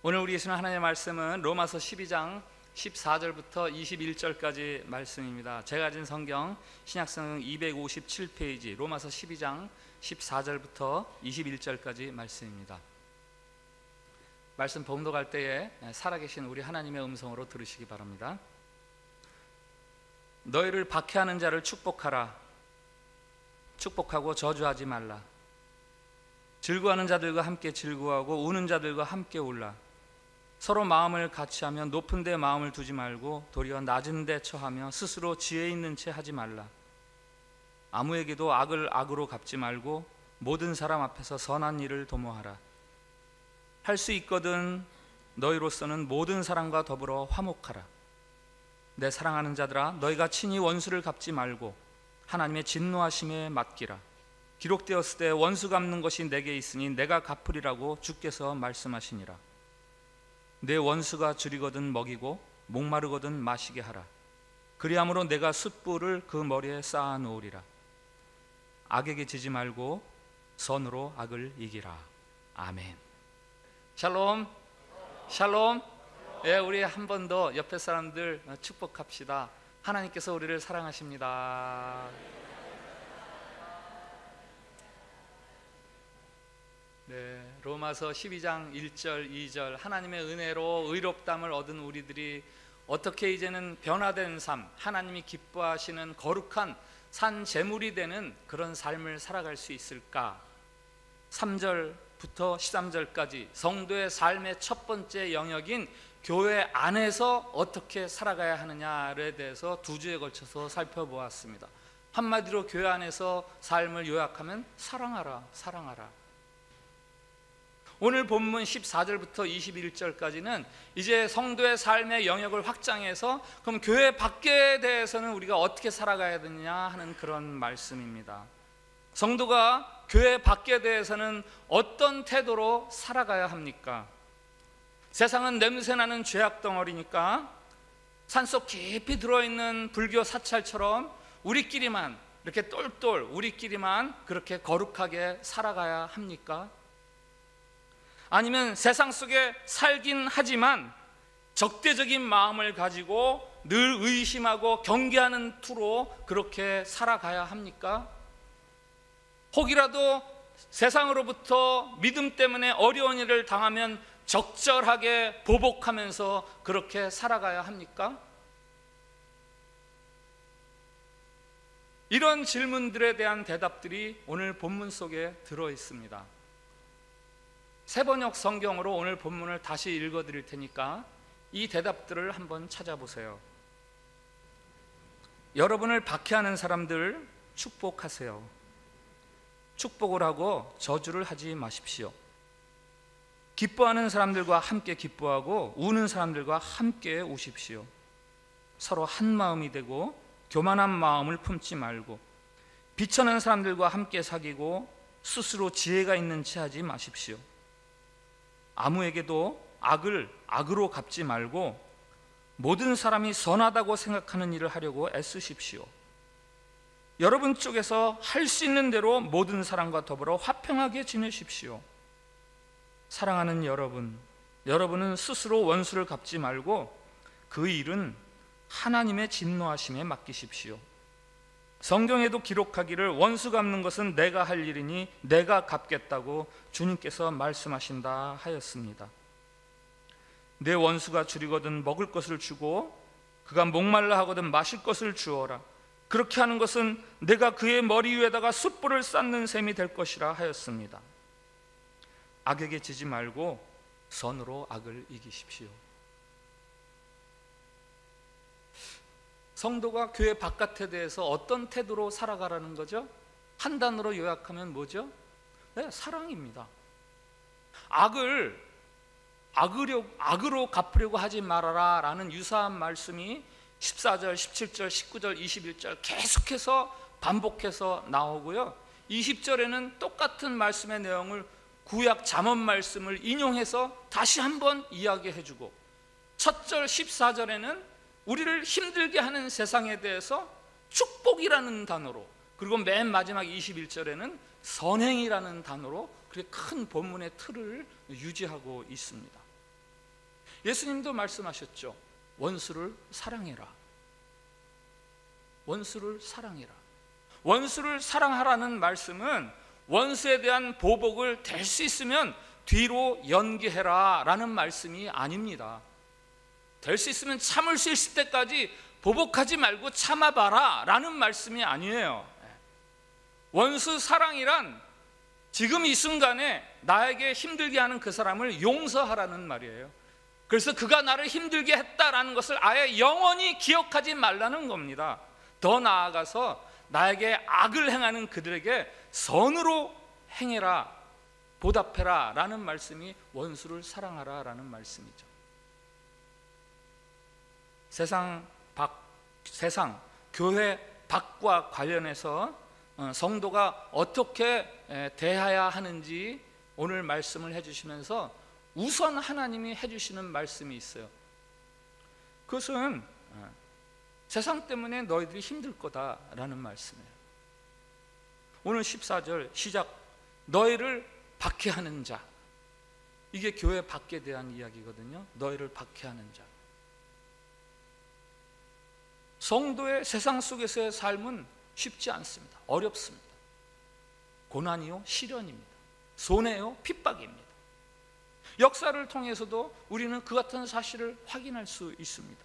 오늘 우리 예수는 하나님의 말씀은 로마서 12장 14절부터 21절까지 말씀입니다. 제가 가진 성경 신약성경 257페이지 로마서 12장 14절부터 21절까지 말씀입니다. 말씀 봉독할 때에 살아계신 우리 하나님의 음성으로 들으시기 바랍니다. 너희를 박해하는 자를 축복하라. 축복하고 저주하지 말라. 즐거워하는 자들과 함께 즐거워하고 우는 자들과 함께 울라. 서로 마음을 같이하며 높은 데 마음을 두지 말고 도리어 낮은 데 처하며 스스로 지혜 있는 채 하지 말라. 아무에게도 악을 악으로 갚지 말고 모든 사람 앞에서 선한 일을 도모하라. 할 수 있거든 너희로서는 모든 사람과 더불어 화목하라. 내 사랑하는 자들아, 너희가 친히 원수를 갚지 말고 하나님의 진노하심에 맡기라. 기록되었을 때 원수 갚는 것이 내게 있으니 내가 갚으리라고 주께서 말씀하시니라. 내 원수가 줄이거든 먹이고 목마르거든 마시게 하라. 그리함으로 내가 숯불을 그 머리에 쌓아 놓으리라. 악에게 지지 말고 선으로 악을 이기라. 아멘. 샬롬. 샬롬. 예, 우리 한 번 더 옆에 사람들 축복합시다. 하나님께서 우리를 사랑하십니다. 네, 로마서 12장 1절 2절 하나님의 은혜로 의롭담을 얻은 우리들이 어떻게 이제는 변화된 삶, 하나님이 기뻐하시는 거룩한 산 제물이 되는 그런 삶을 살아갈 수 있을까? 3절부터 13절까지 성도의 삶의 첫 번째 영역인 교회 안에서 어떻게 살아가야 하느냐에 대해서 두 주에 걸쳐서 살펴보았습니다. 한마디로 교회 안에서 삶을 요약하면 사랑하라, 사랑하라. 오늘 본문 14절부터 21절까지는 이제 성도의 삶의 영역을 확장해서 그럼 교회 밖에 대해서는 우리가 어떻게 살아가야 되느냐 하는 그런 말씀입니다. 성도가 교회 밖에 대해서는 어떤 태도로 살아가야 합니까? 세상은 냄새나는 죄악 덩어리니까 산속 깊이 들어있는 불교 사찰처럼 우리끼리만 이렇게 똘똘 우리끼리만 그렇게 거룩하게 살아가야 합니까? 아니면 세상 속에 살긴 하지만 적대적인 마음을 가지고 늘 의심하고 경계하는 투로 그렇게 살아가야 합니까? 혹이라도 세상으로부터 믿음 때문에 어려운 일을 당하면 적절하게 보복하면서 그렇게 살아가야 합니까? 이런 질문들에 대한 대답들이 오늘 본문 속에 들어 있습니다. 세번역 성경으로 오늘 본문을 다시 읽어드릴 테니까 이 대답들을 한번 찾아보세요. 여러분을 박해하는 사람들 축복하세요. 축복을 하고 저주를 하지 마십시오. 기뻐하는 사람들과 함께 기뻐하고 우는 사람들과 함께 우십시오. 서로 한 마음이 되고 교만한 마음을 품지 말고 비천한 사람들과 함께 사귀고 스스로 지혜가 있는 채 하지 마십시오. 아무에게도 악을 악으로 갚지 말고 모든 사람이 선하다고 생각하는 일을 하려고 애쓰십시오. 여러분 쪽에서 할 수 있는 대로 모든 사람과 더불어 화평하게 지내십시오. 사랑하는 여러분은 스스로 원수를 갚지 말고 그 일은 하나님의 진노하심에 맡기십시오. 성경에도 기록하기를 원수 갚는 것은 내가 할 일이니 내가 갚겠다고 주님께서 말씀하신다 하였습니다. 내 원수가 줄이거든 먹을 것을 주고 그가 목말라 하거든 마실 것을 주어라. 그렇게 하는 것은 내가 그의 머리 위에다가 숯불을 쌓는 셈이 될 것이라 하였습니다. 악에게 지지 말고 선으로 악을 이기십시오. 성도가 교회 바깥에 대해서 어떤 태도로 살아가라는 거죠? 한 단어로 요약하면 뭐죠? 네, 사랑입니다. 악으로 갚으려고 하지 말아라 라는 유사한 말씀이 14절, 17절, 19절, 21절 계속해서 반복해서 나오고요. 20절에는 똑같은 말씀의 내용을 구약 잠언 말씀을 인용해서 다시 한번 이야기해주고 첫 절 14절에는 우리를 힘들게 하는 세상에 대해서 축복이라는 단어로, 그리고 맨 마지막 21절에는 선행이라는 단어로 그렇게 큰 본문의 틀을 유지하고 있습니다. 예수님도 말씀하셨죠. 원수를 사랑해라. 원수를 사랑해라. 원수를 사랑하라는 말씀은 원수에 대한 보복을 될 수 있으면 뒤로 연기해라 라는 말씀이 아닙니다. 될 수 있으면 참을 수 있을 때까지 보복하지 말고 참아봐라 라는 말씀이 아니에요. 원수 사랑이란 지금 이 순간에 나에게 힘들게 하는 그 사람을 용서하라는 말이에요. 그래서 그가 나를 힘들게 했다라는 것을 아예 영원히 기억하지 말라는 겁니다. 더 나아가서 나에게 악을 행하는 그들에게 선으로 행해라, 보답해라 라는 말씀이 원수를 사랑하라 라는 말씀이죠. 세상 교회 밖과 관련해서 성도가 어떻게 대해야 하는지 오늘 말씀을 해주시면서 우선 하나님이 해주시는 말씀이 있어요. 그것은 세상 때문에 너희들이 힘들 거다라는 말씀이에요. 오늘 14절 시작, 너희를 박해하는 자. 이게 교회 밖에 대한 이야기거든요. 너희를 박해하는 자. 성도의 세상 속에서의 삶은 쉽지 않습니다. 어렵습니다. 고난이요 시련입니다. 손해요 핍박입니다. 역사를 통해서도 우리는 그 같은 사실을 확인할 수 있습니다.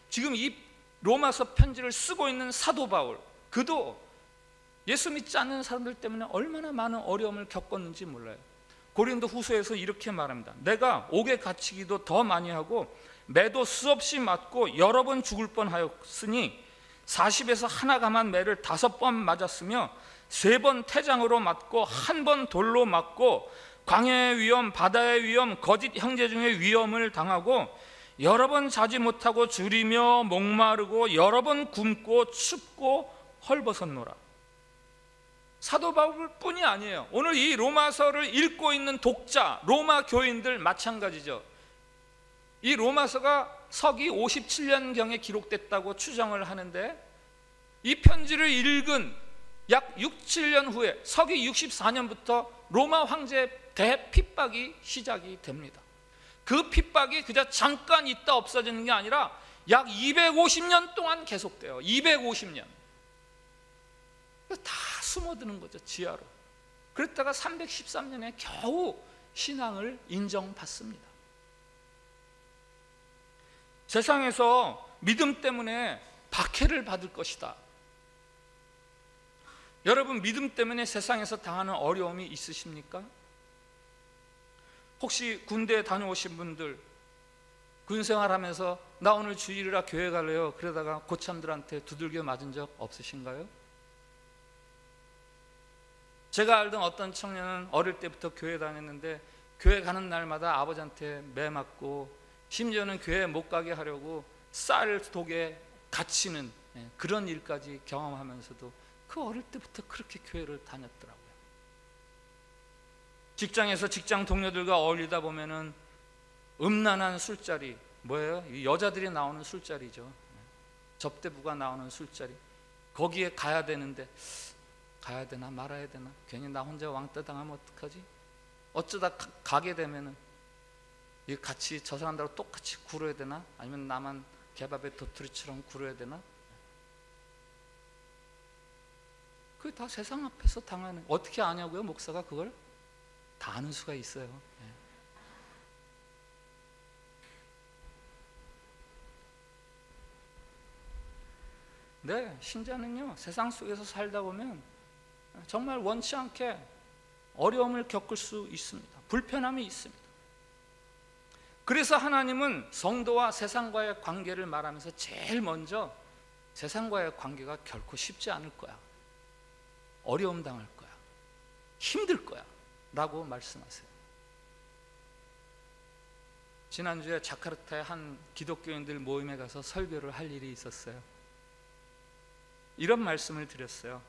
지금 이 로마서 편지를 쓰고 있는 사도 바울, 그도 예수 믿지 않는 사람들 때문에 얼마나 많은 어려움을 겪었는지 몰라요. 고린도 후서에서 이렇게 말합니다. 내가 옥에 갇히기도 더 많이 하고 매도 수없이 맞고 여러 번 죽을 뻔하였으니 40에서 하나 감한 매를 5번 맞았으며 3번 태장으로 맞고 1번 돌로 맞고 광야의 위험, 바다의 위험, 거짓 형제 중에 위험을 당하고 여러 번 자지 못하고 줄이며 목마르고 여러 번 굶고 춥고 헐벗었노라. 사도 바울뿐이 아니에요. 오늘 이 로마서를 읽고 있는 독자, 로마 교인들 마찬가지죠. 이 로마서가 서기 57년경에 기록됐다고 추정을 하는데 이 편지를 읽은 약 6, 7년 후에 서기 64년부터 로마 황제의 대핍박이 시작이 됩니다. 그 핍박이 그저 잠깐 있다 없어지는 게 아니라 약 250년 동안 계속돼요. 250년. 다 숨어드는 거죠, 지하로. 그랬다가 313년에 겨우 신앙을 인정받습니다. 세상에서 믿음 때문에 박해를 받을 것이다. 여러분, 믿음 때문에 세상에서 당하는 어려움이 있으십니까? 혹시 군대에 다녀오신 분들, 군생활하면서 나 오늘 주일이라 교회 갈래요, 그러다가 고참들한테 두들겨 맞은 적 없으신가요? 제가 알던 어떤 청년은 어릴 때부터 교회 다녔는데 교회 가는 날마다 아버지한테 매 맞고 심지어는 교회 못 가게 하려고 쌀 독에 갇히는 그런 일까지 경험하면서도 그 어릴 때부터 그렇게 교회를 다녔더라고요. 직장에서 직장 동료들과 어울리다 보면은 음란한 술자리, 뭐예요? 여자들이 나오는 술자리죠. 접대부가 나오는 술자리. 거기에 가야 되는데 가야 되나 말아야 되나, 괜히 나 혼자 왕따 당하면 어떡하지? 어쩌다 가게 되면은 같이 저 사람들하고 똑같이 굴어야 되나? 아니면 나만 개밥의 도토리처럼 굴어야 되나? 그게 다 세상 앞에서 당하는. 어떻게 아냐고요? 목사가 그걸 다 아는 수가 있어요. 네, 신자는요 세상 속에서 살다 보면 정말 원치 않게 어려움을 겪을 수 있습니다. 불편함이 있습니다. 그래서 하나님은 성도와 세상과의 관계를 말하면서 제일 먼저 세상과의 관계가 결코 쉽지 않을 거야, 어려움 당할 거야, 힘들 거야 라고 말씀하세요. 지난주에 자카르타의 한 기독교인들 모임에 가서 설교를 할 일이 있었어요. 이런 말씀을 드렸어요.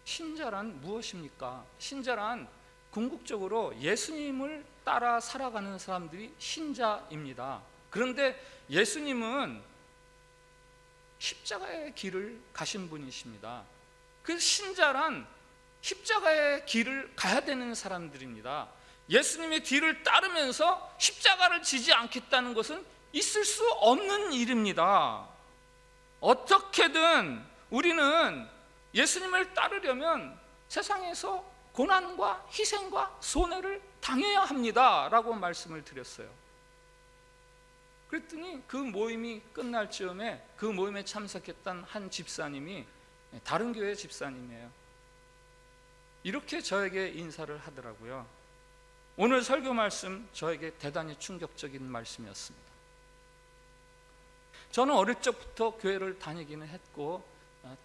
신자란 무엇입니까? 신자란 궁극적으로 예수님을 따라 살아가는 사람들이 신자입니다. 그런데 예수님은 십자가의 길을 가신 분이십니다. 그래서 신자란 십자가의 길을 가야 되는 사람들입니다. 예수님의 뒤를 따르면서 십자가를 지지 않겠다는 것은 있을 수 없는 일입니다. 어떻게든 우리는 예수님을 따르려면 세상에서 고난과 희생과 손해를 당해야 합니다 라고 말씀을 드렸어요. 그랬더니 그 모임이 끝날 즈음에 그 모임에 참석했던 한 집사님이, 다른 교회 집사님이에요, 이렇게 저에게 인사를 하더라고요. 오늘 설교 말씀 저에게 대단히 충격적인 말씀이었습니다. 저는 어릴 적부터 교회를 다니기는 했고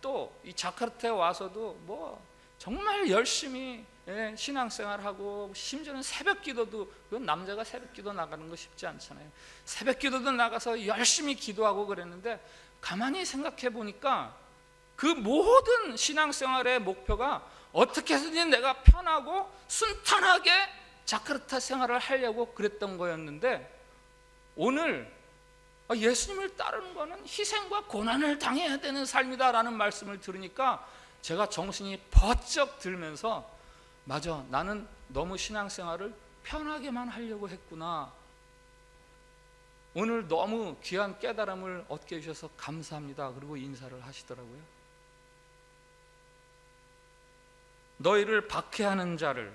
또 이 자카르타에 와서도 뭐 정말 열심히 신앙생활하고, 심지어는 새벽기도도, 그건 남자가 새벽기도 나가는 거 쉽지 않잖아요. 새벽기도도 나가서 열심히 기도하고 그랬는데, 가만히 생각해 보니까 그 모든 신앙생활의 목표가 어떻게 해서든지 내가 편하고 순탄하게 자카르타 생활을 하려고 그랬던 거였는데, 오늘 예수님을 따르는 거는 희생과 고난을 당해야 되는 삶이다라는 말씀을 들으니까 제가 정신이 번쩍 들면서, 맞아, 나는 너무 신앙생활을 편하게만 하려고 했구나. 오늘 너무 귀한 깨달음을 얻게 해주셔서 감사합니다. 그리고 인사를 하시더라고요. 너희를 박해하는 자를,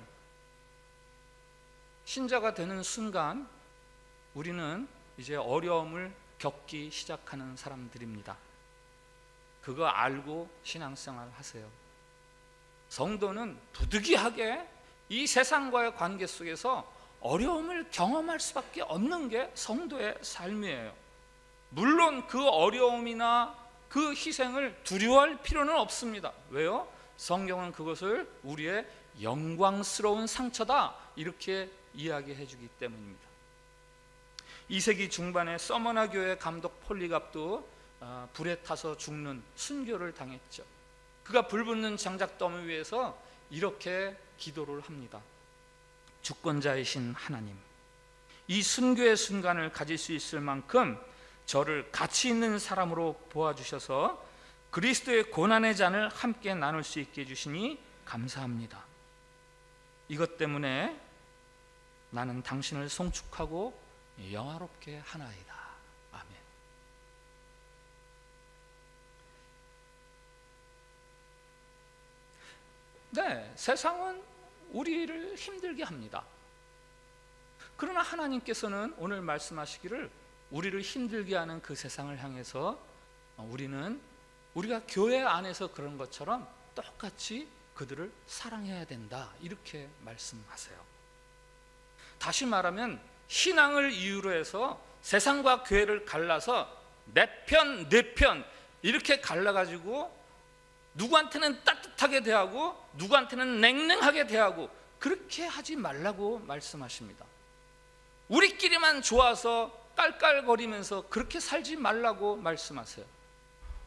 신자가 되는 순간 우리는 이제 어려움을 겪기 시작하는 사람들입니다. 그거 알고 신앙생활 하세요. 성도는 부득이하게 이 세상과의 관계 속에서 어려움을 경험할 수밖에 없는 게 성도의 삶이에요. 물론 그 어려움이나 그 희생을 두려워할 필요는 없습니다. 왜요? 성경은 그것을 우리의 영광스러운 상처다 이렇게 이야기해 주기 때문입니다. 2세기 중반에 서머나 교회 감독 폴리갑도 불에 타서 죽는 순교를 당했죠. 그가 불붙는 장작더미 위에서 이렇게 기도를 합니다. 주권자이신 하나님, 이 순교의 순간을 가질 수 있을 만큼 저를 가치 있는 사람으로 보아주셔서 그리스도의 고난의 잔을 함께 나눌 수 있게 해주시니 감사합니다. 이것 때문에 나는 당신을 송축하고 영화롭게 하나이다. 아멘. 네, 세상은 우리를 힘들게 합니다. 그러나 하나님께서는 오늘 말씀하시기를 우리를 힘들게 하는 그 세상을 향해서 우리가 교회 안에서 그런 것처럼 똑같이 그들을 사랑해야 된다 이렇게 말씀하세요. 다시 말하면 신앙을 이유로 해서 세상과 교회를 갈라서 내 편, 내 편 이렇게 갈라가지고 누구한테는 따뜻하게 대하고 누구한테는 냉랭하게 대하고 그렇게 하지 말라고 말씀하십니다. 우리끼리만 좋아서 깔깔거리면서 그렇게 살지 말라고 말씀하세요.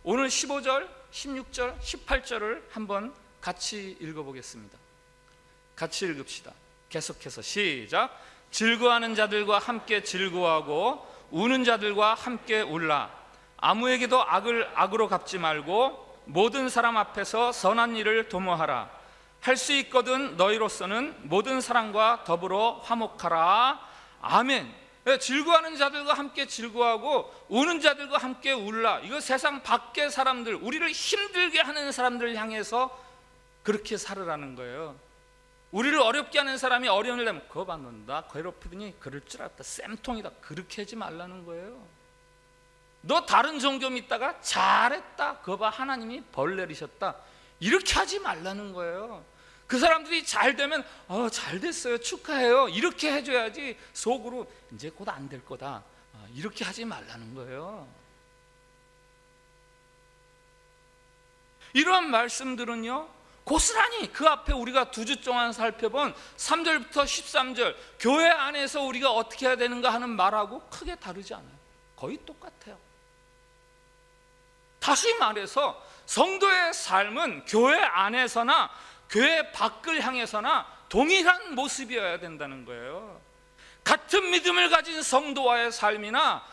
오늘 15절, 16절, 18절을 한번 같이 읽어보겠습니다. 같이 읽읍시다. 계속해서 시작. 즐거워하는 자들과 함께 즐거워하고 우는 자들과 함께 울라. 아무에게도 악을 악으로 갚지 말고 모든 사람 앞에서 선한 일을 도모하라. 할 수 있거든 너희로서는 모든 사람과 더불어 화목하라. 아멘. 즐거워하는 자들과 함께 즐거워하고 우는 자들과 함께 울라. 이거 세상 밖의 사람들, 우리를 힘들게 하는 사람들을 향해서 그렇게 살으라는 거예요. 우리를 어렵게 하는 사람이 어려움을 내면 그거 봐, 넌 나 괴롭히더니 그럴 줄 알았다, 쌤통이다, 그렇게 하지 말라는 거예요. 너 다른 종교 믿다가 잘했다, 그거 봐, 하나님이 벌 내리셨다, 이렇게 하지 말라는 거예요. 그 사람들이 잘 되면 잘 됐어요, 축하해요, 이렇게 해줘야지 속으로 이제 곧 안 될 거다, 이렇게 하지 말라는 거예요. 이러한 말씀들은요, 고스란히 그 앞에 우리가 2주 동안 살펴본 3절부터 13절 교회 안에서 우리가 어떻게 해야 되는가 하는 말하고 크게 다르지 않아요. 거의 똑같아요. 다시 말해서 성도의 삶은 교회 안에서나 교회 밖을 향해서나 동일한 모습이어야 된다는 거예요. 같은 믿음을 가진 성도와의 삶이나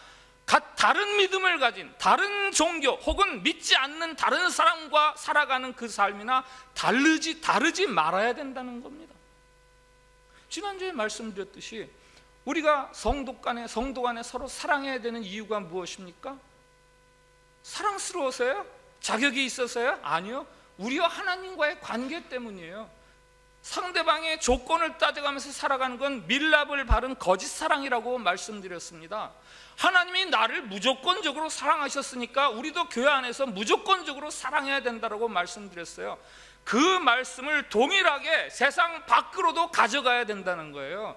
다른 믿음을 가진 다른 종교 혹은 믿지 않는 다른 사람과 살아가는 그 삶이나 다르지 말아야 된다는 겁니다. 지난주에 말씀드렸듯이 우리가 성도 간에 서로 사랑해야 되는 이유가 무엇입니까? 사랑스러워서요? 자격이 있어서요? 아니요. 우리와 하나님과의 관계 때문이에요. 상대방의 조건을 따져가면서 살아가는 건 밀랍을 바른 거짓 사랑이라고 말씀드렸습니다. 하나님이 나를 무조건적으로 사랑하셨으니까 우리도 교회 안에서 무조건적으로 사랑해야 된다고 말씀드렸어요. 그 말씀을 동일하게 세상 밖으로도 가져가야 된다는 거예요.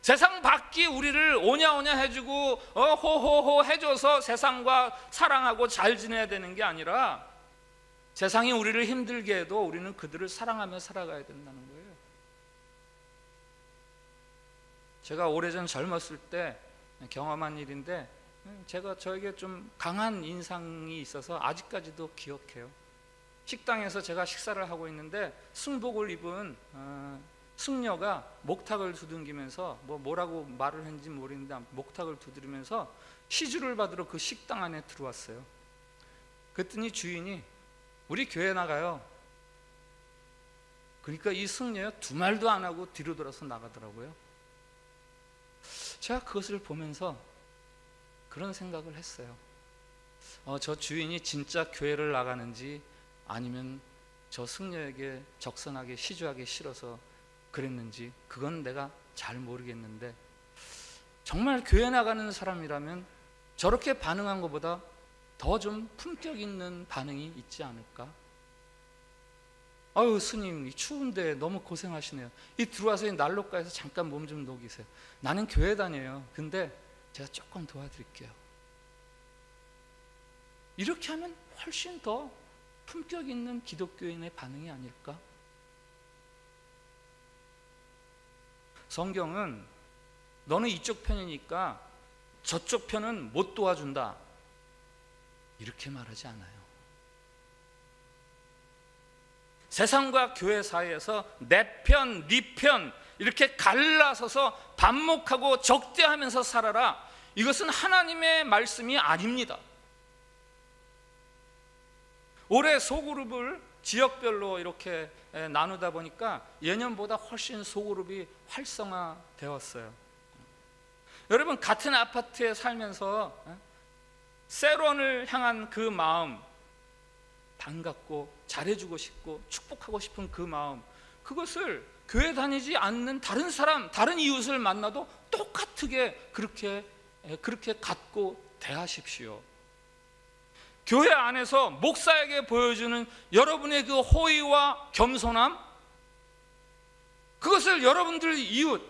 세상 밖이 우리를 오냐오냐 해주고 호호호 해줘서 세상과 사랑하고 잘 지내야 되는 게 아니라 세상이 우리를 힘들게 해도 우리는 그들을 사랑하며 살아가야 된다는 거예요. 제가 오래전 젊었을 때 경험한 일인데 저에게 좀 강한 인상이 있어서 아직까지도 기억해요. 식당에서 제가 식사를 하고 있는데 승복을 입은 승려가 목탁을 두들기면서 뭐라고 말을 했는지 모르겠는데 목탁을 두드리면서 시주를 받으러 그 식당 안에 들어왔어요. 그랬더니 주인이 우리 교회 나가요. 그러니까 이 승려가 두 말도 안 하고 뒤로 돌아서 나가더라고요. 제가 그것을 보면서 그런 생각을 했어요. 저 주인이 진짜 교회를 나가는지 아니면 저 승려에게 적선하게 시주하기 싫어서 그랬는지 그건 내가 잘 모르겠는데 정말 교회 나가는 사람이라면 저렇게 반응한 것보다 더 좀 품격 있는 반응이 있지 않을까? 아유 스님 이 추운데 너무 고생하시네요. 이 들어와서 이 난로가에서 잠깐 몸 좀 녹이세요. 나는 교회 다녀요. 근데 제가 조금 도와드릴게요. 이렇게 하면 훨씬 더 품격 있는 기독교인의 반응이 아닐까? 성경은 너는 이쪽 편이니까 저쪽 편은 못 도와준다 이렇게 말하지 않아요. 세상과 교회 사이에서 내 편, 네 편 이렇게 갈라서서 반목하고 적대하면서 살아라. 이것은 하나님의 말씀이 아닙니다. 올해 소그룹을 지역별로 이렇게 나누다 보니까 예년보다 훨씬 소그룹이 활성화되었어요. 여러분 같은 아파트에 살면서 세론을 향한 그 마음, 반갑고 잘해주고 싶고 축복하고 싶은 그 마음, 그것을 교회 다니지 않는 다른 사람, 다른 이웃을 만나도 똑같게 그렇게 갖고 대하십시오. 교회 안에서 목사에게 보여주는 여러분의 그 호의와 겸손함, 그것을 여러분들 이웃,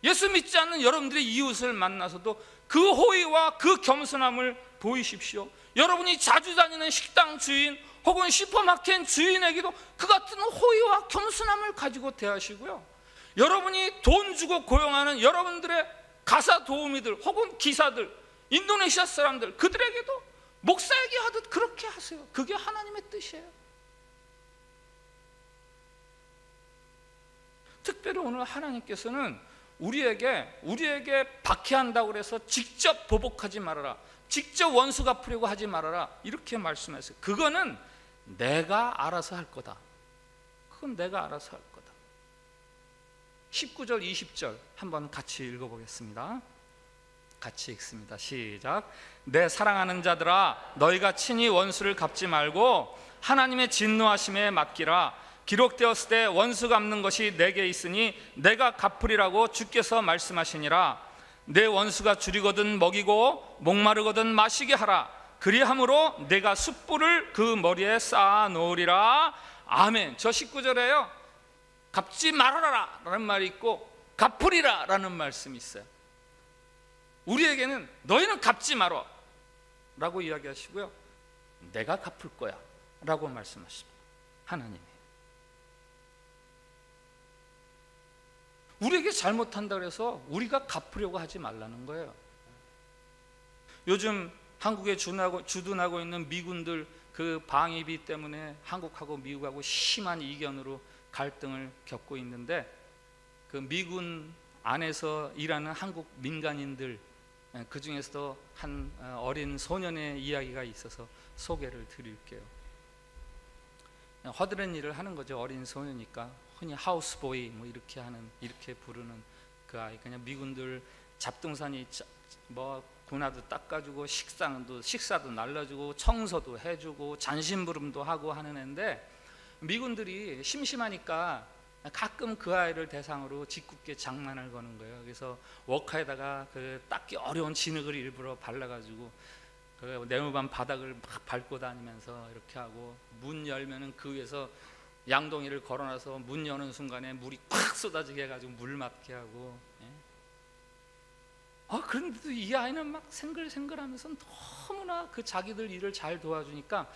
예수 믿지 않는 여러분들의 이웃을 만나서도 그 호의와 그 겸손함을 보이십시오. 여러분이 자주 다니는 식당 주인 혹은 슈퍼마켓 주인에게도 그 같은 호의와 겸손함을 가지고 대하시고요. 여러분이 돈 주고 고용하는 여러분들의 가사 도우미들 혹은 기사들, 인도네시아 사람들, 그들에게도 목사에게 하듯 그렇게 하세요. 그게 하나님의 뜻이에요. 특별히 오늘 하나님께서는 우리에게 박해한다고 해서 직접 보복하지 말아라, 직접 원수 갚으려고 하지 말아라 이렇게 말씀하세요. 그거는 내가 알아서 할 거다. 그건 내가 알아서 할 거다. 19절 20절 한번 같이 읽어보겠습니다. 같이 읽습니다. 시작. 내 사랑하는 자들아 너희가 친히 원수를 갚지 말고 하나님의 진노하심에 맡기라. 기록되었을 때 원수 갚는 것이 내게 있으니 내가 갚으리라고 주께서 말씀하시니라. 내 원수가 줄이거든 먹이고 목마르거든 마시게 하라. 그리함으로 내가 숯불을 그 머리에 쌓아 놓으리라. 아멘. 저 19절에요 갚지 말아라 라는 말이 있고 갚으리라 라는 말씀이 있어요. 우리에게는 너희는 갚지 말어 라고 이야기하시고요, 내가 갚을 거야 라고 말씀하십니다. 하나님이 우리에게 잘못한다 그래서 우리가 갚으려고 하지 말라는 거예요. 요즘 한국에 주둔하고 있는 미군들 그 방위비 때문에 한국하고 미국하고 심한 이견으로 갈등을 겪고 있는데, 그 미군 안에서 일하는 한국 민간인들, 그 중에서도 한 어린 소년의 이야기가 있어서 소개를 드릴게요. 허드렛 일을 하는 거죠. 어린 소녀니까 흔히 하우스보이 뭐 이렇게 부르는 그 아이. 그냥 미군들 잡동사니 뭐 군화도 닦아주고 식사도 날라주고 청소도 해주고 잔심부름도 하고 하는 애인데, 미군들이 심심하니까 가끔 그 아이를 대상으로 짓궂게 장난을 거는 거예요. 그래서 워커에다가 그 닦기 어려운 진흙을 일부러 발라가지고 그 네모반 바닥을 막 밟고 다니면서 이렇게 하고, 문 열면은 그 위에서 양동이를 걸어놔서 문 여는 순간에 물이 콱 쏟아지게 해가지고 물 맞게 하고. 그런데도 이 아이는 막 생글생글하면서 너무나 그 자기들 일을 잘 도와주니까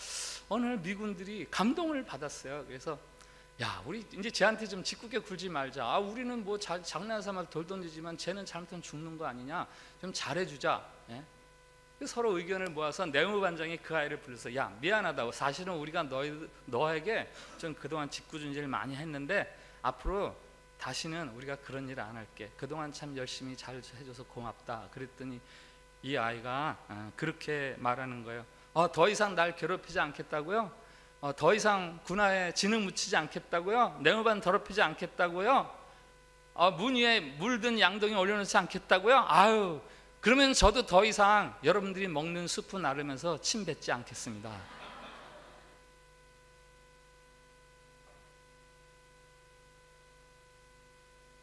어느 날 미군들이 감동을 받았어요. 그래서 야, 우리 이제 쟤한테 좀 짓궂게 굴지 말자. 우리는 뭐 장난삼아 돌 던지지만 쟤는 잘못하면 죽는 거 아니냐, 좀 잘해주자. 서로 의견을 모아서 내무반장이 그 아이를 불러서, 야, 미안하다고, 사실은 우리가 너에게 좀 그동안 짓궂은질을 많이 했는데 앞으로 다시는 우리가 그런 일 안 할게. 그동안 참 열심히 잘 해줘서 고맙다. 그랬더니 이 아이가 그렇게 말하는 거예요. 더 이상 날 괴롭히지 않겠다고요? 더 이상 군화에 진흙 묻히지 않겠다고요? 내무반 더럽히지 않겠다고요? 문 위에 물든 양동이 올려놓지 않겠다고요? 아유, 그러면 저도 더 이상 여러분들이 먹는 수프 나르면서 침 뱉지 않겠습니다.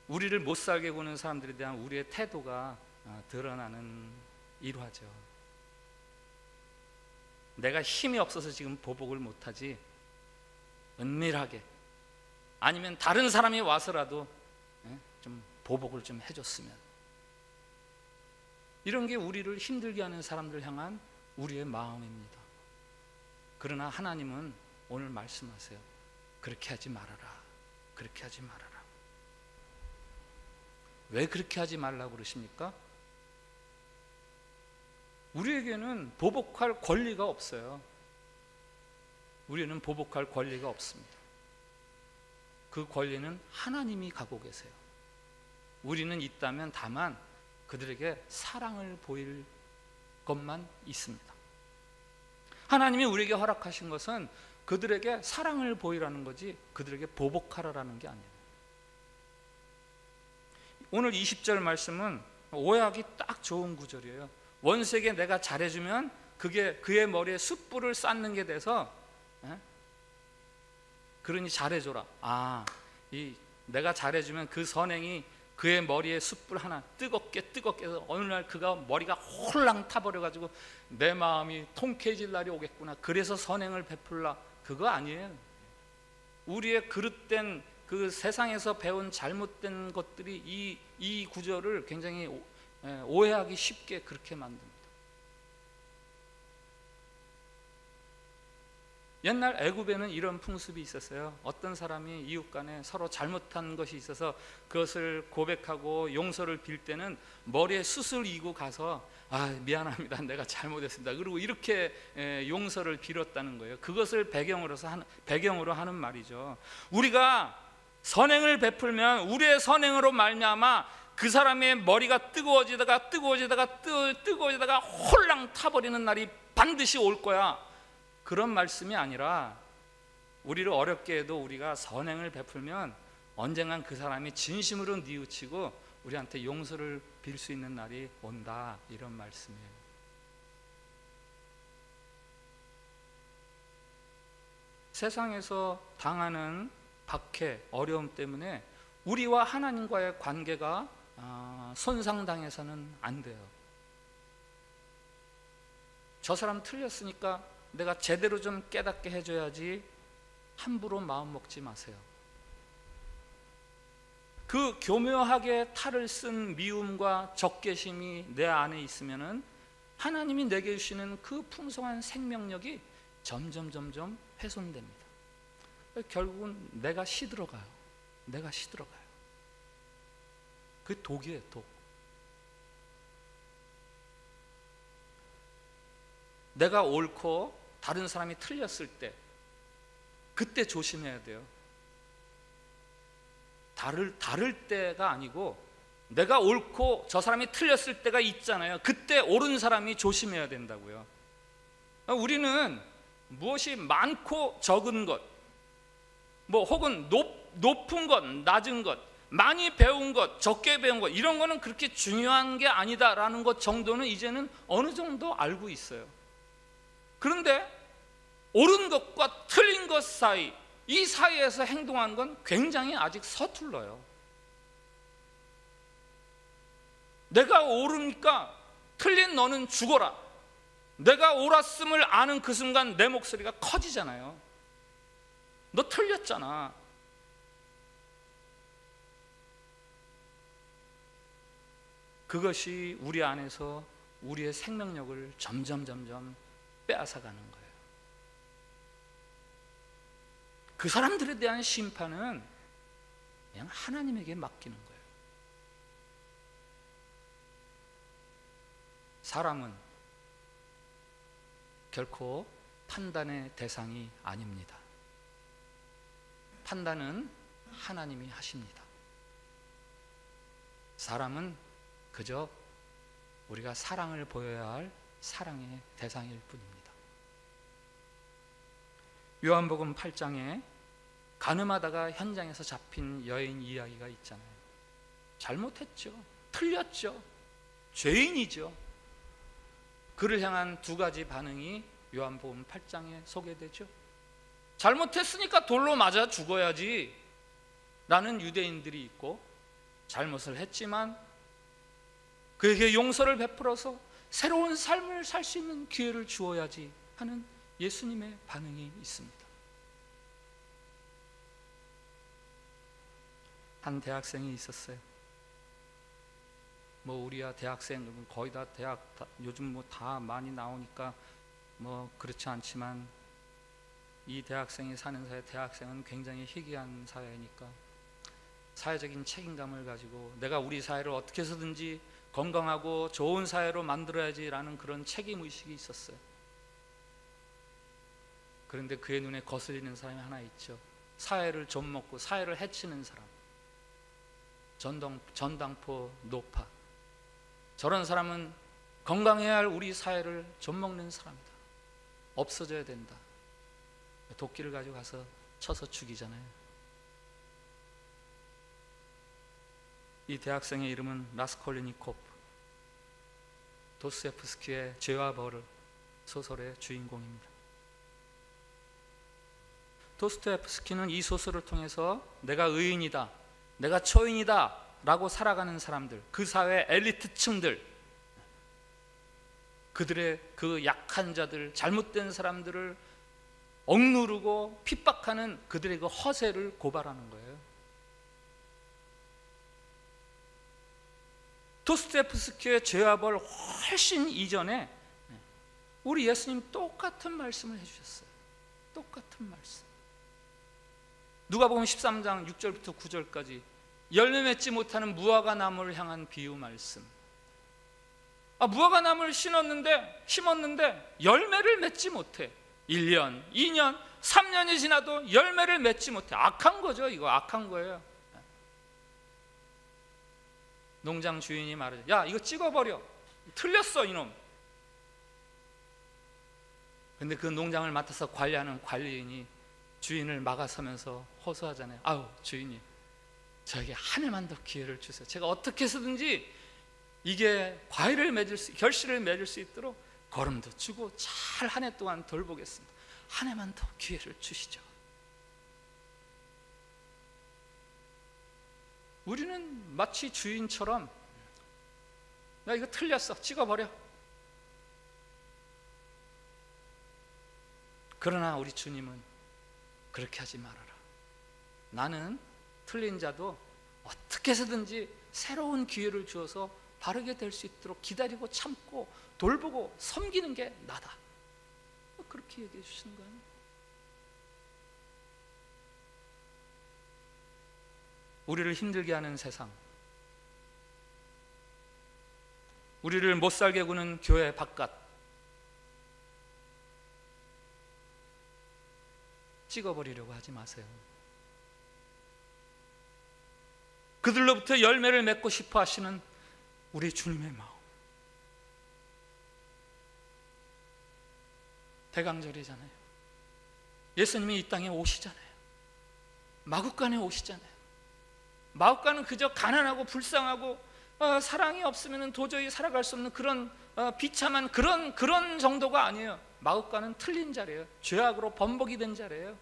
우리를 못 살게 구는 사람들에 대한 우리의 태도가 드러나는 일화죠. 내가 힘이 없어서 지금 보복을 못하지, 은밀하게, 아니면 다른 사람이 와서라도 좀 보복을 좀 해줬으면. 이런 게 우리를 힘들게 하는 사람들 향한 우리의 마음입니다. 그러나 하나님은 오늘 말씀하세요. 그렇게 하지 말아라. 그렇게 하지 말아라. 왜 그렇게 하지 말라고 그러십니까? 우리에게는 보복할 권리가 없어요. 우리는 보복할 권리가 없습니다. 그 권리는 하나님이 갖고 계세요. 우리는 있다면 다만 그들에게 사랑을 보일 것만 있습니다. 하나님이 우리에게 허락하신 것은 그들에게 사랑을 보이라는 거지 그들에게 보복하라라는 게 아니에요. 오늘 20절 말씀은 오해하기 딱 좋은 구절이에요. 원수에게 내가 잘해주면 그게 그의 머리에 숯불을 쌓는 게 돼서, 그러니 잘해줘라. 내가 잘해주면 그 선행이 그의 머리에 숯불 하나 뜨겁게 해서 어느 날 그가 머리가 홀랑 타버려가지고 내 마음이 통쾌해질 날이 오겠구나, 그래서 선행을 베풀라. 그거 아니에요. 우리의 그릇된 그 세상에서 배운 잘못된 것들이 이 구절을 굉장히 오해하기 쉽게 그렇게 만듭니다. 옛날 애굽에는 이런 풍습이 있었어요. 어떤 사람이 이웃 간에 서로 잘못한 것이 있어서 그것을 고백하고 용서를 빌 때는 머리에 숯을 이고 가서 미안합니다, 내가 잘못했습니다, 그리고 이렇게 용서를 빌었다는 거예요. 그것을 배경으로 하는 말이죠. 우리가 선행을 베풀면 우리의 선행으로 말미암아 그 사람의 머리가 뜨거워지다가 홀랑 타버리는 날이 반드시 올 거야, 그런 말씀이 아니라 우리를 어렵게 해도 우리가 선행을 베풀면 언젠간 그 사람이 진심으로 뉘우치고 우리한테 용서를 빌 수 있는 날이 온다, 이런 말씀이에요. 세상에서 당하는 박해, 어려움 때문에 우리와 하나님과의 관계가 손상당해서는 안 돼요. 저 사람 틀렸으니까 내가 제대로 좀 깨닫게 해줘야지, 함부로 마음 먹지 마세요. 그 교묘하게 탈을 쓴 미움과 적개심이 내 안에 있으면은 하나님이 내게 주시는 그 풍성한 생명력이 점점 훼손됩니다. 결국은 내가 시들어가요. 그게 독이에요, 독. 내가 옳고 다른 사람이 틀렸을 때, 그때 조심해야 돼요. 다를 때가 아니고 내가 옳고 저 사람이 틀렸을 때가 있잖아요. 그때 옳은 사람이 조심해야 된다고요. 우리는 무엇이 많고 적은 것, 뭐 혹은 높은 것, 낮은 것, 많이 배운 것, 적게 배운 것, 이런 거는 그렇게 중요한 게 아니다라는 것 정도는 이제는 어느 정도 알고 있어요. 그런데 옳은 것과 틀린 것 사이, 이 사이에서 행동하는 건 굉장히 아직 서툴러요. 내가 옳으니까 틀린 너는 죽어라. 내가 옳았음을 아는 그 순간 내 목소리가 커지잖아요. 너 틀렸잖아. 그것이 우리 안에서 우리의 생명력을 점점 빼앗아가는 거예요. 그 사람들에 대한 심판은 그냥 하나님에게 맡기는 거예요. 사람은 결코 판단의 대상이 아닙니다. 판단은 하나님이 하십니다. 사람은 그저 우리가 사랑을 보여야 할 사랑의 대상일 뿐입니다. 요한복음 8장에 간음하다가 현장에서 잡힌 여인 이야기가 있잖아요. 잘못했죠. 틀렸죠. 죄인이죠. 그를 향한 두 가지 반응이 요한복음 8장에 소개되죠. 잘못했으니까 돌로 맞아 죽어야지 라는 유대인들이 있고, 잘못을 했지만 그에게 용서를 베풀어서 새로운 삶을 살 수 있는 기회를 주어야지 하는 예수님의 반응이 있습니다. 한 대학생이 있었어요. 뭐 우리야 대학생 거의 다 요즘 뭐 다 많이 나오니까 뭐 그렇지 않지만, 이 대학생이 사는 사회, 대학생은 굉장히 희귀한 사회니까 사회적인 책임감을 가지고 내가 우리 사회를 어떻게 해서든지 건강하고 좋은 사회로 만들어야지라는 그런 책임의식이 있었어요. 그런데 그의 눈에 거슬리는 사람이 하나 있죠. 사회를 좀먹고 사회를 해치는 사람, 전당포 노파. 저런 사람은 건강해야 할 우리 사회를 좀먹는 사람이다. 없어져야 된다. 도끼를 가지고 가서 쳐서 죽이잖아요. 이 대학생의 이름은 라스콜리니코프. 도스토옙스키의 죄와 벌 소설의 주인공입니다. 도스토옙스키는 이 소설을 통해서 내가 의인이다, 내가 초인이다 라고 살아가는 사람들, 그 사회 엘리트층들, 그들의 그 약한 자들, 잘못된 사람들을 억누르고 핍박하는 그들의 그 허세를 고발하는 거예요. 도스토옙스키의 죄와 벌 훨씬 이전에 우리 예수님 똑같은 말씀을 해주셨어요. 똑같은 말씀. 누가복음 13장 6절부터 9절까지 열매 맺지 못하는 무화과 나무를 향한 비유 말씀. 무화과 나무를 심었는데 열매를 맺지 못해. 1년, 2년, 3년이 지나도 열매를 맺지 못해. 악한 거죠. 이거 악한 거예요. 농장 주인이 말하죠. 야, 이거 찍어버려. 틀렸어 이놈. 근데 그 농장을 맡아서 관리하는 관리인이 주인을 막아서면서 호소하잖아요. 아우 주인님, 저에게 한 해만 더 기회를 주세요. 제가 어떻게 해서든지 이게 결실을 맺을 수 있도록 거름도 주고 잘 한 해 동안 돌보겠습니다. 한 해만 더 기회를 주시죠. 우리는 마치 주인처럼 야 이거 틀렸어, 찍어버려. 그러나 우리 주님은 그렇게 하지 말아라. 나는 틀린 자도 어떻게 해서든지 새로운 기회를 주어서 바르게 될 수 있도록 기다리고 참고 돌보고 섬기는 게 나다. 그렇게 얘기해 주시는 거예요. 우리를 힘들게 하는 세상, 우리를 못 살게 구는 교회 바깥, 찍어버리려고 하지 마세요. 그들로부터 열매를 맺고 싶어 하시는 우리 주님의 마음. 대강절이잖아요. 예수님이 이 땅에 오시잖아요. 마국간에 오시잖아요. 마국간은 그저 가난하고 불쌍하고 사랑이 없으면 도저히 살아갈 수 없는 그런 비참한 그런 정도가 아니에요. 마국간은 틀린 자리예요. 죄악으로 범벅이 된 자리예요.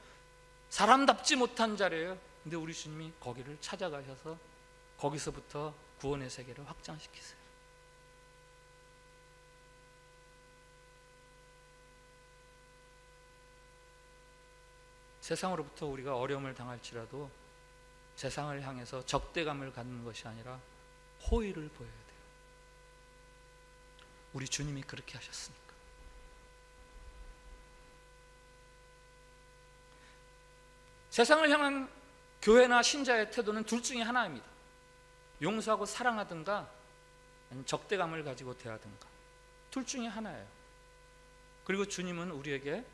사람답지 못한 자리예요. 근데 우리 주님이 거기를 찾아가셔서 거기서부터 구원의 세계를 확장시키세요. 세상으로부터 우리가 어려움을 당할지라도 세상을 향해서 적대감을 갖는 것이 아니라 호의를 보여야 돼요. 우리 주님이 그렇게 하셨으니까. 세상을 향한 교회나 신자의 태도는 둘 중에 하나입니다. 용서하고 사랑하든가 적대감을 가지고 대하든가, 둘 중에 하나예요. 그리고 주님은 우리에게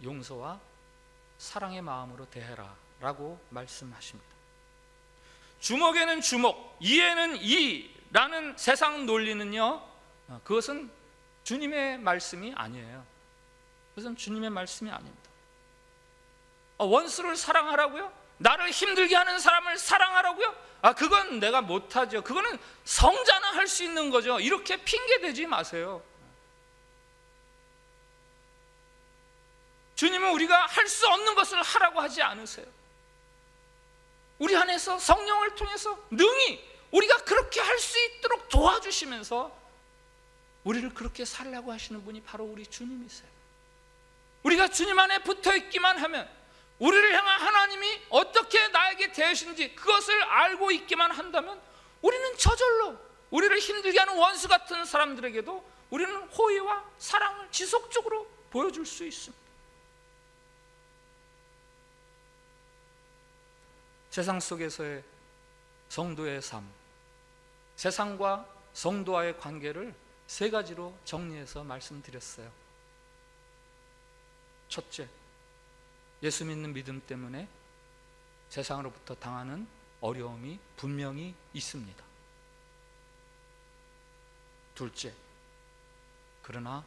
용서와 사랑의 마음으로 대해라 라고 말씀하십니다. 주먹에는 주먹, 이에는 이라는 세상 논리는요, 그것은 주님의 말씀이 아니에요. 그것은 주님의 말씀이 아닙니다. 원수를 사랑하라고요? 나를 힘들게 하는 사람을 사랑하라고요? 그건 내가 못하죠. 그거는 성자나 할 수 있는 거죠. 이렇게 핑계대지 마세요. 주님은 우리가 할 수 없는 것을 하라고 하지 않으세요. 우리 안에서 성령을 통해서 능히 우리가 그렇게 할 수 있도록 도와주시면서 우리를 그렇게 살라고 하시는 분이 바로 우리 주님이세요. 우리가 주님 안에 붙어있기만 하면, 우리를 향한 하나님이 어떻게 나에게 대하시는지 그것을 알고 있기만 한다면, 우리는 저절로 우리를 힘들게 하는 원수 같은 사람들에게도 우리는 호의와 사랑을 지속적으로 보여줄 수 있습니다. 세상 속에서의 성도의 삶, 세상과 성도와의 관계를 세 가지로 정리해서 말씀드렸어요. 첫째, 예수 믿는 믿음 때문에 세상으로부터 당하는 어려움이 분명히 있습니다. 둘째, 그러나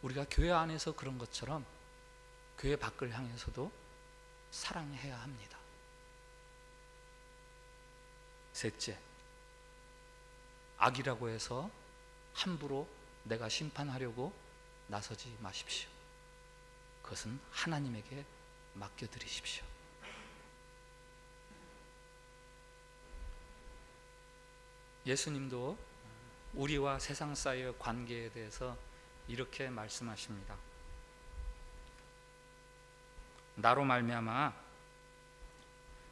우리가 교회 안에서 그런 것처럼 교회 밖을 향해서도 사랑해야 합니다. 셋째, 악이라고 해서 함부로 내가 심판하려고 나서지 마십시오. 그것은 하나님에게 맡겨드리십시오. 예수님도 우리와 세상 사이의 관계에 대해서 이렇게 말씀하십니다. 나로 말미암아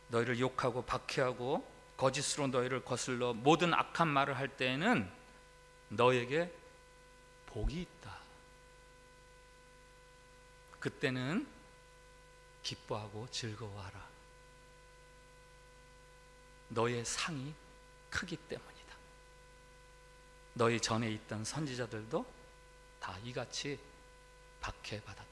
너희를 욕하고 박해하고 거짓으로 너희를 거슬러 모든 악한 말을 할 때에는 너희에게 복이 있다. 그때는 기뻐하고 즐거워하라. 너희의 상이 크기 때문이다. 너희 전에 있던 선지자들도 다 이같이 박해받았다.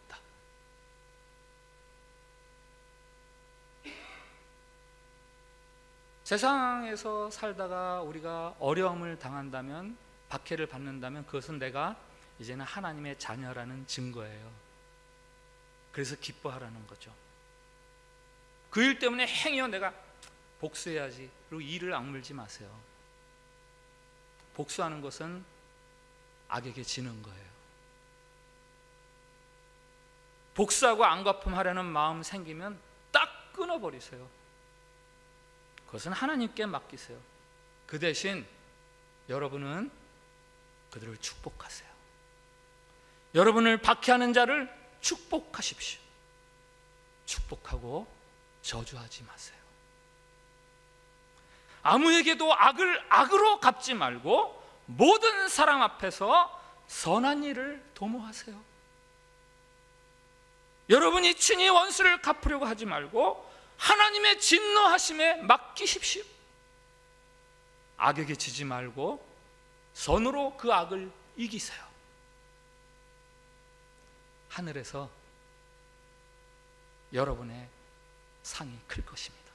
세상에서 살다가 우리가 어려움을 당한다면, 박해를 받는다면 그것은 내가 이제는 하나님의 자녀라는 증거예요. 그래서 기뻐하라는 거죠. 그 일 때문에 행여 내가 복수해야지, 그리고 이를 악물지 마세요. 복수하는 것은 악에게 지는 거예요. 복수하고 안갚음하려는 마음 생기면 딱 끊어버리세요. 그것은 하나님께 맡기세요. 그 대신 여러분은 그들을 축복하세요. 여러분을 박해하는 자를 축복하십시오. 축복하고 저주하지 마세요. 아무에게도 악을 악으로 갚지 말고 모든 사람 앞에서 선한 일을 도모하세요. 여러분이 친히 원수를 갚으려고 하지 말고 하나님의 진노하심에 맡기십시오. 악에게 지지 말고 선으로 그 악을 이기세요. 하늘에서 여러분의 상이 클 것입니다.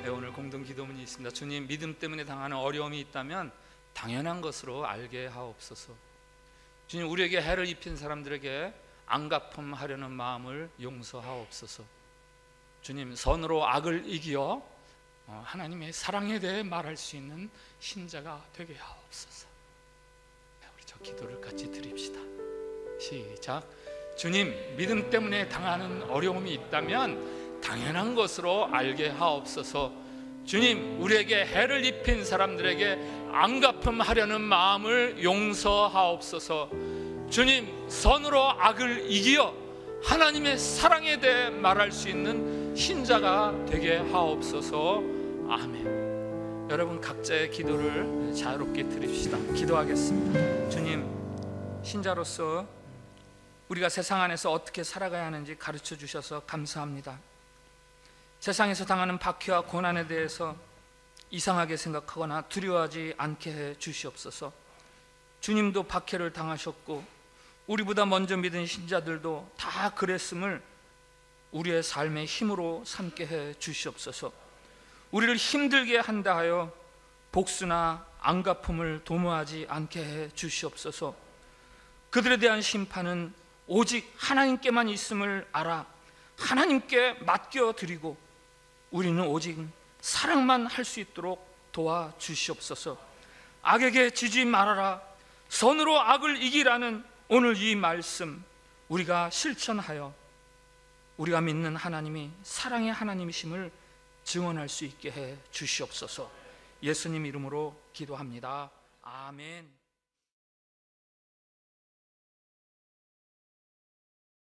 오늘 공동 기도문이 있습니다. 주님, 믿음 때문에 당하는 어려움이 있다면 당연한 것으로 알게 하옵소서. 주님, 우리에게 해를 입힌 사람들에게 앙가품하려는 마음을 용서하옵소서. 주님, 선으로 악을 이기어 하나님의 사랑에 대해 말할 수 있는 신자가 되게 하옵소서. 우리 저 기도를 같이 드립시다. 시작. 주님, 믿음 때문에 당하는 어려움이 있다면 당연한 것으로 알게 하옵소서. 주님, 우리에게 해를 입힌 사람들에게 앙가품하려는 마음을 용서하옵소서. 주님, 선으로 악을 이기어 하나님의 사랑에 대해 말할 수 있는 신자가 되게 하옵소서. 아멘. 여러분, 각자의 기도를 자유롭게 드립시다. 기도하겠습니다. 주님, 신자로서 우리가 세상 안에서 어떻게 살아가야 하는지 가르쳐 주셔서 감사합니다. 세상에서 당하는 박해와 고난에 대해서 이상하게 생각하거나 두려워하지 않게 해 주시옵소서. 주님도 박해를 당하셨고 우리보다 먼저 믿은 신자들도 다 그랬음을 우리의 삶의 힘으로 삼게 해 주시옵소서. 우리를 힘들게 한다 하여 복수나 앙가품을 도모하지 않게 해 주시옵소서. 그들에 대한 심판은 오직 하나님께만 있음을 알아 하나님께 맡겨드리고 우리는 오직 사랑만 할 수 있도록 도와주시옵소서. 악에게 지지 말아라, 선으로 악을 이기라는 오늘 이 말씀 우리가 실천하여 우리가 믿는 하나님이 사랑의 하나님이심을 증언할 수 있게 해 주시옵소서. 예수님 이름으로 기도합니다. 아멘.